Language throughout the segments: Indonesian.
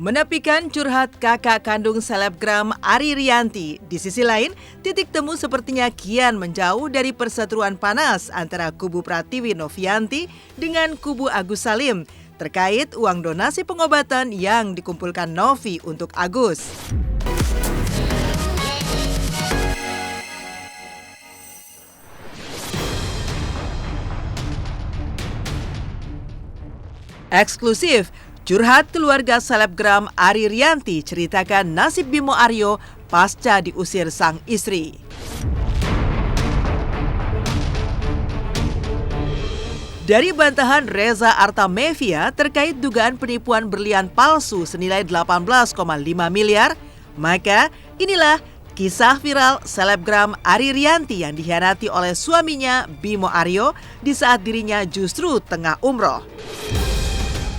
Menepikan curhat kakak kandung selebgram Arie Rianti, di sisi lain, titik temu sepertinya kian menjauh dari perseteruan panas antara kubu Pratiwi Novianti dengan kubu Agus Salim terkait uang donasi pengobatan yang dikumpulkan Novi untuk Agus. Eksklusif, curhat keluarga selebgram Arie Rianti ceritakan nasib Bimo Aryo pasca diusir sang istri. Dari bantahan Reza Artamevia terkait dugaan penipuan berlian palsu senilai 18,5 miliar, maka inilah kisah viral selebgram Arie Rianti yang dikhianati oleh suaminya Bimo Aryo di saat dirinya justru tengah umroh.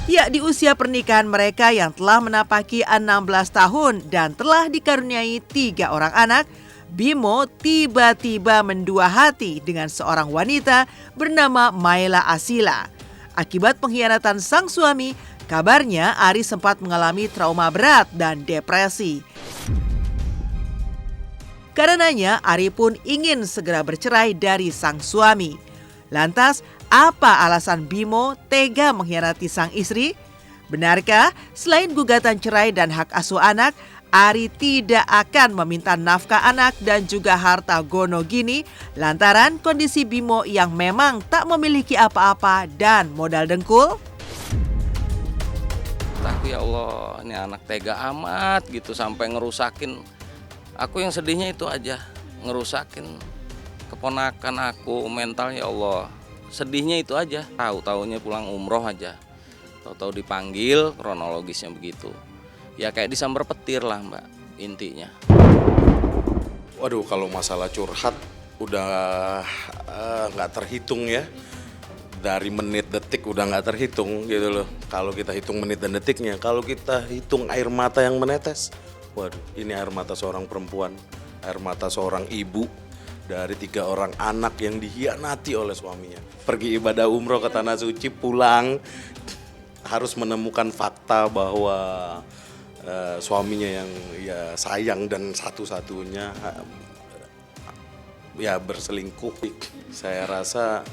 Ya, di usia pernikahan mereka yang telah menapaki 16 tahun dan telah dikaruniai 3 orang anak, Bimo tiba-tiba mendua hati dengan seorang wanita bernama Maela Asila. Akibat pengkhianatan sang suami, kabarnya Arie sempat mengalami trauma berat dan depresi. Karenanya, Arie pun ingin segera bercerai dari sang suami. Lantas, apa alasan Bimo tega mengkhianati sang istri? Benarkah selain gugatan cerai dan hak asuh anak, Arie tidak akan meminta nafkah anak dan juga harta gono gini lantaran kondisi Bimo yang memang tak memiliki apa-apa dan modal dengkul? Aku ya Allah, ini anak tega amat gitu sampai ngerusakin. Aku yang sedihnya itu aja, ngerusakin keponakan aku, mental ya Allah. Sedihnya itu aja. Tahu-taunya pulang umroh aja. Tahu-tahu dipanggil, kronologisnya begitu. Ya kayak disambar petir lah Mbak, intinya. Waduh, kalau masalah curhat udah nggak terhitung ya. Dari menit detik udah nggak terhitung gitu loh. Kalau kita hitung menit dan detiknya, kalau kita hitung air mata yang menetes. Waduh, ini air mata seorang perempuan, air mata seorang ibu dari 3 orang anak yang dikhianati oleh suaminya. Pergi ibadah umroh ke Tanah Suci, pulang harus menemukan fakta bahwa suaminya yang ya sayang dan satu-satunya ya berselingkuh. Saya rasa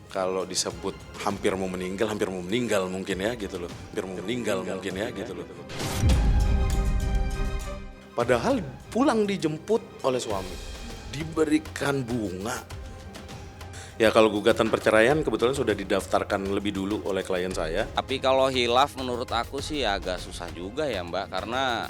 kalau disebut hampir mau meninggal mungkin ya gitu loh. Padahal pulang dijemput oleh suami, diberikan bunga. Ya kalau gugatan perceraian kebetulan sudah didaftarkan lebih dulu oleh klien saya. Tapi kalau hilaf menurut aku sih agak susah juga ya Mbak, karena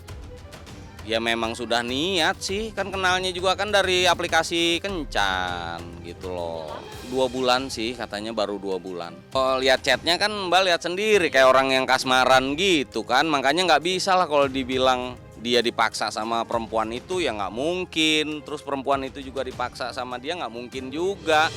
ya memang sudah niat sih, kan kenalnya juga kan dari aplikasi Kencan gitu loh. 2 bulan sih katanya, baru 2 bulan. Kalau lihat chatnya kan Mbak lihat sendiri kayak orang yang kasmaran gitu kan, makanya nggak bisa lah kalau dibilang dia dipaksa sama perempuan itu ya nggak mungkin. Terus perempuan itu juga dipaksa sama dia nggak mungkin juga.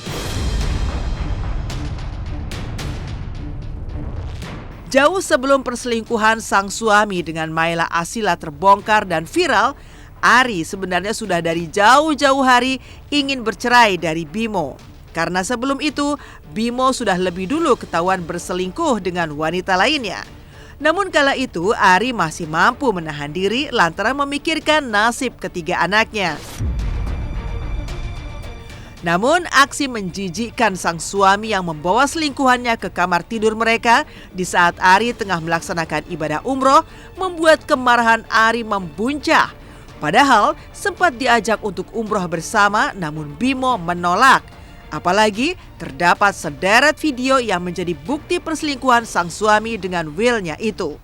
Jauh sebelum perselingkuhan sang suami dengan Maela Asila terbongkar dan viral, Arie sebenarnya sudah dari jauh-jauh hari ingin bercerai dari Bimo. Karena sebelum itu, Bimo sudah lebih dulu ketahuan berselingkuh dengan wanita lainnya. Namun kala itu, Arie masih mampu menahan diri lantaran memikirkan nasib ketiga anaknya. Namun aksi menjijikkan sang suami yang membawa selingkuhannya ke kamar tidur mereka di saat Arie tengah melaksanakan ibadah umroh membuat kemarahan Arie membuncah. Padahal sempat diajak untuk umroh bersama namun Bimo menolak. Apalagi terdapat sederet video yang menjadi bukti perselingkuhan sang suami dengan Will-nya itu.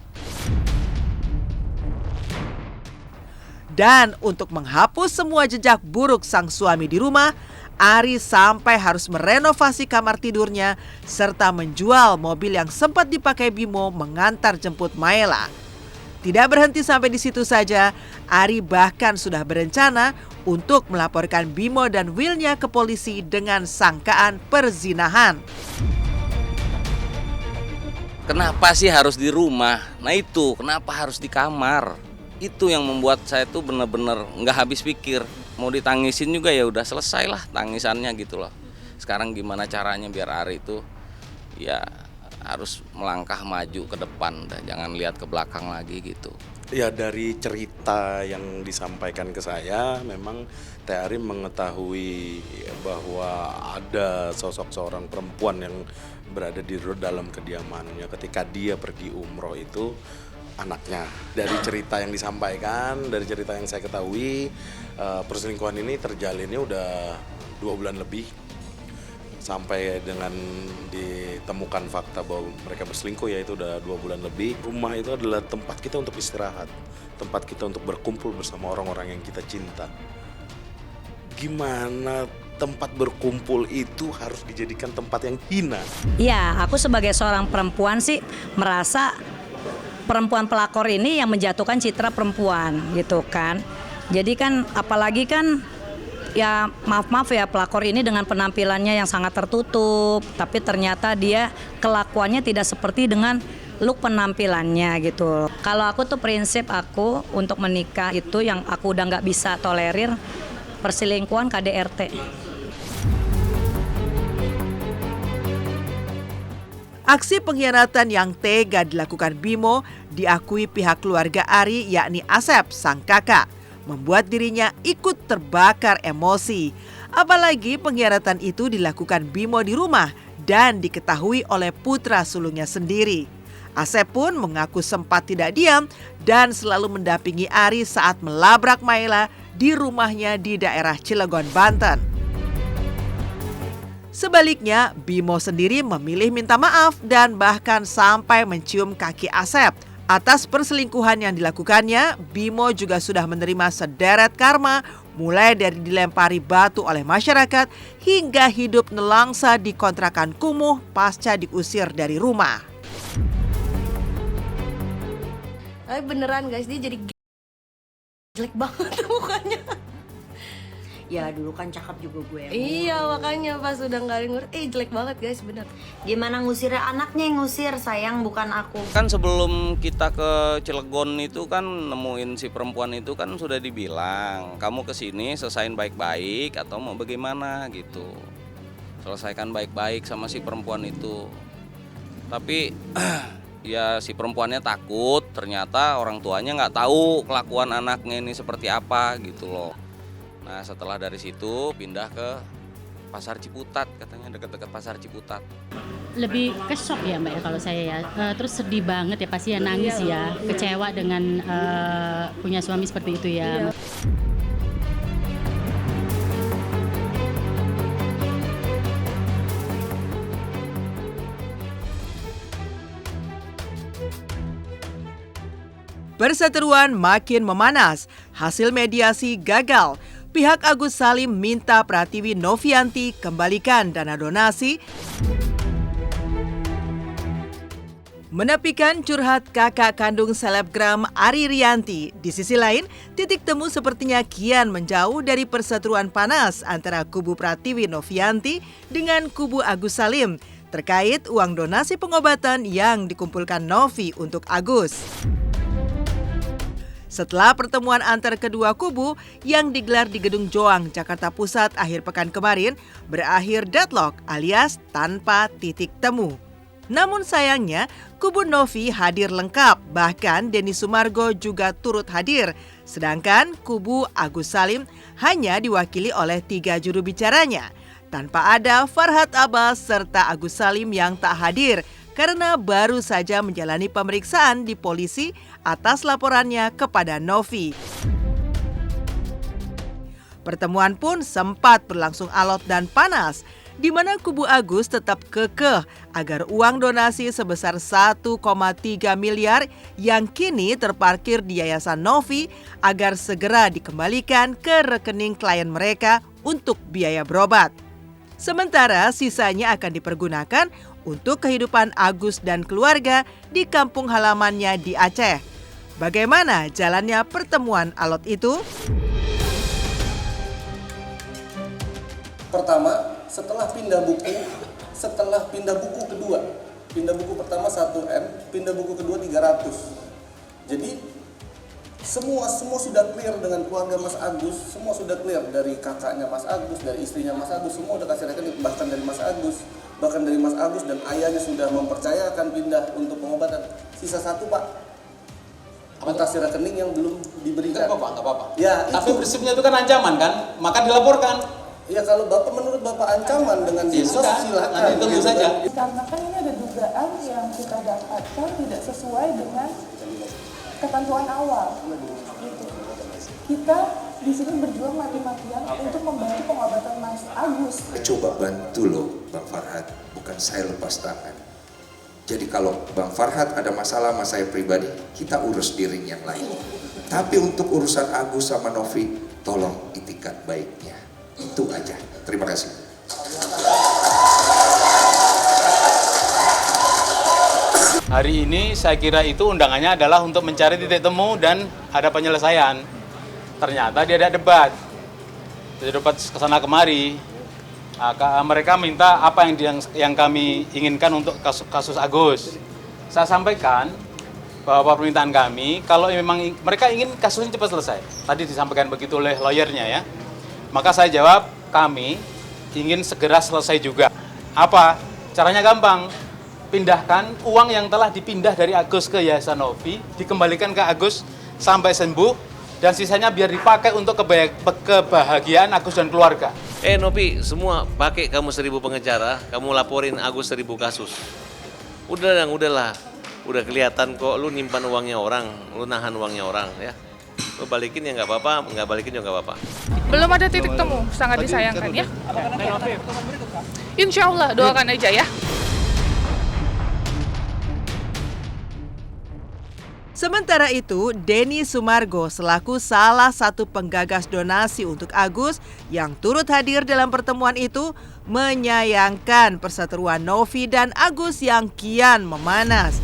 Dan untuk menghapus semua jejak buruk sang suami di rumah, Arie sampai harus merenovasi kamar tidurnya serta menjual mobil yang sempat dipakai Bimo mengantar jemput Maela. Tidak berhenti sampai di situ saja, Arie bahkan sudah berencana untuk melaporkan Bimo dan Will-nya ke polisi dengan sangkaan perzinahan. Kenapa sih harus di rumah? Nah itu, kenapa harus di kamar? Itu yang membuat saya tuh bener-bener nggak habis pikir. Mau ditangisin juga ya udah selesai lah tangisannya gitu loh. Sekarang gimana caranya biar Arie itu ya harus melangkah maju ke depan, jangan lihat ke belakang lagi gitu. Ya dari cerita yang disampaikan ke saya, memang Teh Ari mengetahui bahwa ada sosok seorang perempuan yang berada di dalam kediamannya ketika dia pergi umroh itu anaknya. Dari cerita yang disampaikan, dari cerita yang saya ketahui, perselingkuhan ini terjalinnya udah 2 bulan lebih. Sampai dengan ditemukan fakta bahwa mereka berselingkuh, ya itu udah 2 bulan lebih. Rumah itu adalah tempat kita untuk istirahat, tempat kita untuk berkumpul bersama orang-orang yang kita cinta. Gimana tempat berkumpul itu harus dijadikan tempat yang hina? Ya, aku sebagai seorang perempuan sih merasa perempuan pelakor ini yang menjatuhkan citra perempuan gitu kan. Jadi kan apalagi kan ya maaf ya, pelakor ini dengan penampilannya yang sangat tertutup, tapi ternyata dia kelakuannya tidak seperti dengan look penampilannya gitu. Kalau aku tuh prinsip aku untuk menikah itu yang aku udah nggak bisa tolerir perselingkuhan KDRT. Aksi pengkhianatan yang tega dilakukan Bimo diakui pihak keluarga Ari, yakni Asep, sang kakak, membuat dirinya ikut terbakar emosi. Apalagi pengkhianatan itu dilakukan Bimo di rumah dan diketahui oleh putra sulungnya sendiri. Asep pun mengaku sempat tidak diam dan selalu mendampingi Ari saat melabrak Maela di rumahnya di daerah Cilegon, Banten. Sebaliknya, Bimo sendiri memilih minta maaf dan bahkan sampai mencium kaki Asep. Atas perselingkuhan yang dilakukannya, Bimo juga sudah menerima sederet karma, mulai dari dilempari batu oleh masyarakat hingga hidup nelangsa di kontrakan kumuh pasca diusir dari rumah. Beneran guys, dia jadi jelek banget mukanya. Ya dulu kan cakep juga gue. Iya, makanya pas udah nggak ada ngurus, jelek banget guys, bener. Gimana ngusirnya? Anaknya yang ngusir, sayang, bukan aku. Kan sebelum kita ke Cilegon itu kan nemuin si perempuan itu kan sudah dibilang, kamu kesini selesain baik-baik atau mau bagaimana gitu. Selesaikan baik-baik sama si perempuan itu. Tapi ya si perempuannya takut, ternyata orang tuanya nggak tahu kelakuan anaknya ini seperti apa gitu loh. Nah setelah dari situ pindah ke Pasar Ciputat, katanya dekat-dekat Pasar Ciputat. Lebih ke shock ya Mbak ya kalau saya ya, terus sedih banget ya, pasti ya nangis ya, kecewa dengan punya suami seperti itu ya. Perseteruan makin memanas, hasil mediasi gagal. Pihak Agus Salim minta Pratiwi Novianti kembalikan dana donasi. Menepikan curhat kakak kandung selebgram Ari Rianti. Di sisi lain, titik temu sepertinya kian menjauh dari perseteruan panas antara kubu Pratiwi Novianti dengan kubu Agus Salim terkait uang donasi pengobatan yang dikumpulkan Novi untuk Agus. Setelah pertemuan antar kedua kubu yang digelar di Gedung Joang, Jakarta Pusat akhir pekan kemarin, berakhir deadlock alias tanpa titik temu. Namun sayangnya, kubu Novi hadir lengkap, bahkan Denny Sumargo juga turut hadir. Sedangkan kubu Agus Salim hanya diwakili oleh 3 juru bicaranya, tanpa ada Farhad Abbas serta Agus Salim yang tak hadir karena baru saja menjalani pemeriksaan di polisi atas laporannya kepada Novi. Pertemuan pun sempat berlangsung alot dan panas, di mana kubu Agus tetap kekeh agar uang donasi sebesar 1,3 miliar yang kini terparkir di Yayasan Novi agar segera dikembalikan ke rekening klien mereka untuk biaya berobat. Sementara sisanya akan dipergunakan untuk kehidupan Agus dan keluarga di kampung halamannya di Aceh. Bagaimana jalannya pertemuan alot itu? Pertama, setelah pindah buku kedua, pindah buku pertama 1M, pindah buku kedua 300. Jadi semua sudah clear dengan keluarga Mas Agus, semua sudah clear dari kakaknya Mas Agus, dari istrinya Mas Agus, semua udah kasih rekening, bahkan dari Mas Agus. bahkan dari Mas Agus dan ayahnya sudah mempercayakan pindah untuk pengobatan. Sisa 1 Pak, mutasi rekening yang belum diberikan. Nggak apa-apa. Ya, Tapi itu. prinsipnya itu kan ancaman kan, maka dilaporkan. Ya kalau Bapak menurut Bapak ancaman dengan Ya dinsos sudah, silakan. nanti tunggu saja. Karena kan ini ada dugaan yang kita dapatkan tidak sesuai dengan ketentuan awal. Gitu. Kita di sini berjuang mati-matian untuk membantu pengobatan Mas Agus. Coba bantu loh Bang Farhad, bukan saya lepas tangan. Jadi kalau Bang Farhad ada masalah sama saya pribadi, kita urus di ring yang lain. Tapi untuk urusan Agus sama Novi, tolong itikat baiknya. Itu aja. Terima kasih. Hari ini saya kira itu undangannya adalah untuk mencari titik temu dan ada penyelesaian. Ternyata dia ada debat. Dia debat kesana kemari. Mereka minta apa yang kami inginkan untuk kasus Agus. Saya sampaikan bahwa permintaan kami, kalau memang mereka ingin kasusnya cepat selesai. Tadi disampaikan begitu oleh lawyernya ya. Maka saya jawab, kami ingin segera selesai juga. Apa? Caranya gampang. Pindahkan uang yang telah dipindah dari Agus ke Yayasan Novi, dikembalikan ke Agus sampai sembuh, dan sisanya biar dipakai untuk kebahagiaan Agus dan keluarga. Novi, semua pakai kamu 1000 pengacara, kamu laporin Agus 1000 kasus. Udahlah. Udah kelihatan kok lu nyimpan uangnya orang, lu nahan uangnya orang ya. Lu balikin ya nggak apa-apa, nggak balikin juga nggak apa-apa. Belum ada titik temu, sangat disayangkan ya. Insya Allah, doakan aja ya. Sementara itu, Denny Sumargo selaku salah satu penggagas donasi untuk Agus yang turut hadir dalam pertemuan itu menyayangkan perseteruan Novi dan Agus yang kian memanas.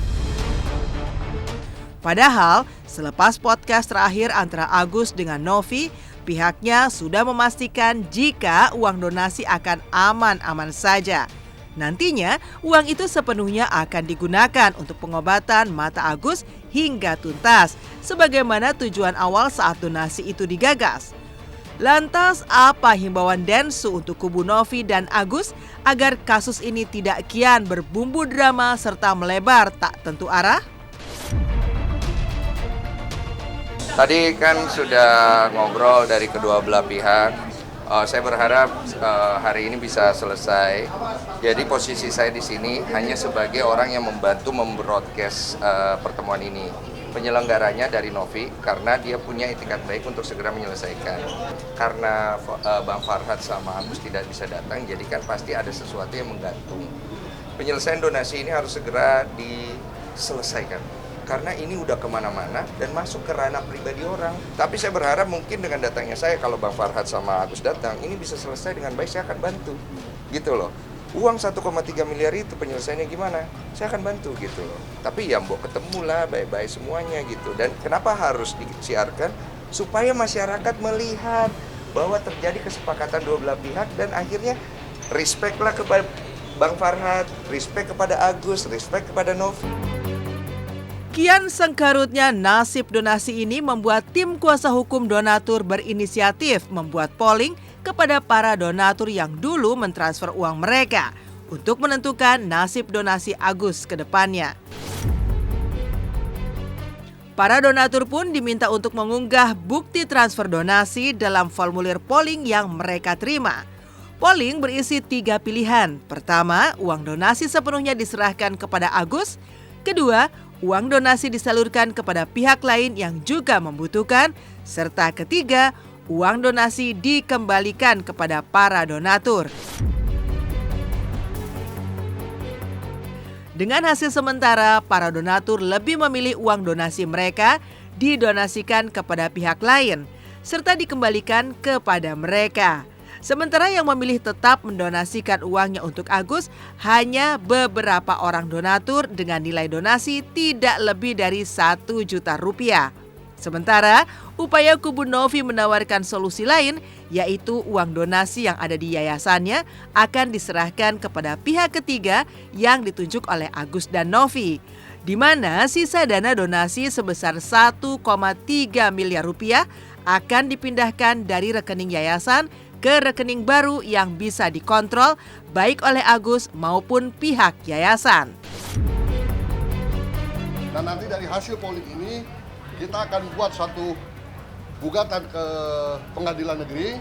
Padahal, selepas podcast terakhir antara Agus dengan Novi, pihaknya sudah memastikan jika uang donasi akan aman-aman saja. Nantinya, uang itu sepenuhnya akan digunakan untuk pengobatan mata Agus hingga tuntas, sebagaimana tujuan awal saat donasi itu digagas. Lantas, apa himbauan Densu untuk kubu Novi dan Agus agar kasus ini tidak kian berbumbu drama serta melebar tak tentu arah? Tadi kan sudah ngobrol dari kedua belah pihak. Saya berharap hari ini bisa selesai. Jadi posisi saya di sini hanya sebagai orang yang membantu membroadcast pertemuan ini. Penyelenggaranya dari Novi karena dia punya itikat baik untuk segera menyelesaikan. Karena Bang Farhad sama Agus tidak bisa datang, jadi kan pasti ada sesuatu yang menggantung. Penyelesaian donasi ini harus segera diselesaikan. Karena ini udah kemana-mana dan masuk ke ranah pribadi orang. Tapi saya berharap mungkin dengan datangnya saya, kalau Bang Farhad sama Agus datang, ini bisa selesai dengan baik, saya akan bantu. Gitu loh. Uang 1,3 miliar itu penyelesaiannya gimana? Saya akan bantu gitu loh. Tapi ya mbok ketemu lah, baik-baik semuanya gitu. Dan kenapa harus disiarkan? Supaya masyarakat melihat bahwa terjadi kesepakatan dua belah pihak dan akhirnya respect lah kepada Bang Farhad, respect kepada Agus, respect kepada Novi. Kian sengkarutnya nasib donasi ini membuat tim kuasa hukum donatur berinisiatif membuat polling kepada para donatur yang dulu mentransfer uang mereka untuk menentukan nasib donasi Agus ke depannya. Para donatur pun diminta untuk mengunggah bukti transfer donasi dalam formulir polling yang mereka terima. Polling berisi 3 pilihan. Pertama, uang donasi sepenuhnya diserahkan kepada Agus. Kedua, uang donasi disalurkan kepada pihak lain yang juga membutuhkan. Serta ketiga, uang donasi dikembalikan kepada para donatur. Dengan hasil sementara, para donatur lebih memilih uang donasi mereka didonasikan kepada pihak lain, serta dikembalikan kepada mereka. Sementara yang memilih tetap mendonasikan uangnya untuk Agus hanya beberapa orang donatur dengan nilai donasi tidak lebih dari Rp1 juta. Sementara upaya kubu Novi menawarkan solusi lain, yaitu uang donasi yang ada di yayasannya akan diserahkan kepada pihak ketiga yang ditunjuk oleh Agus dan Novi, di mana sisa dana donasi sebesar Rp1,3 miliar akan dipindahkan dari rekening yayasan ke rekening baru yang bisa dikontrol baik oleh Agus maupun pihak yayasan. Dan nanti dari hasil polling ini kita akan buat suatu gugatan ke pengadilan negeri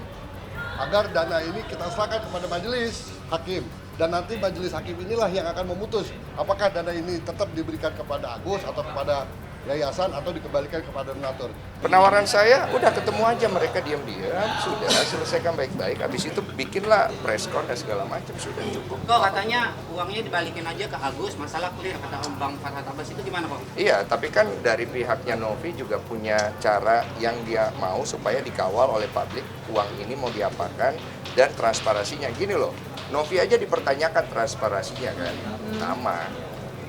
agar dana ini kita serahkan kepada majelis hakim. Dan nanti majelis hakim inilah yang akan memutus apakah dana ini tetap diberikan kepada Agus atau kepada yayasan atau dikembalikan kepada donatur. Penawaran saya udah ketemu aja mereka diam-diam, sudah selesaikan baik-baik, habis itu bikinlah preskon dan segala macam, sudah cukup. Kok katanya uangnya dibalikin aja ke Agus, masalah kuliah kata Om Bang Farhad Abbas itu gimana kok? Iya, tapi kan dari pihaknya Novi juga punya cara yang dia mau supaya dikawal oleh publik, uang ini mau diapakan dan transparansinya. Gini loh, Novi aja dipertanyakan transparansinya kan, sama.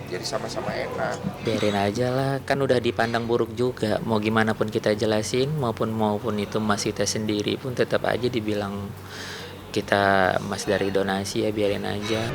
Jadi sama-sama enak. Biarin aja lah, kan udah dipandang buruk juga. Mau gimana pun kita jelasin, maupun itu mas kita sendiri pun tetap aja dibilang kita mas dari donasi, ya biarin aja.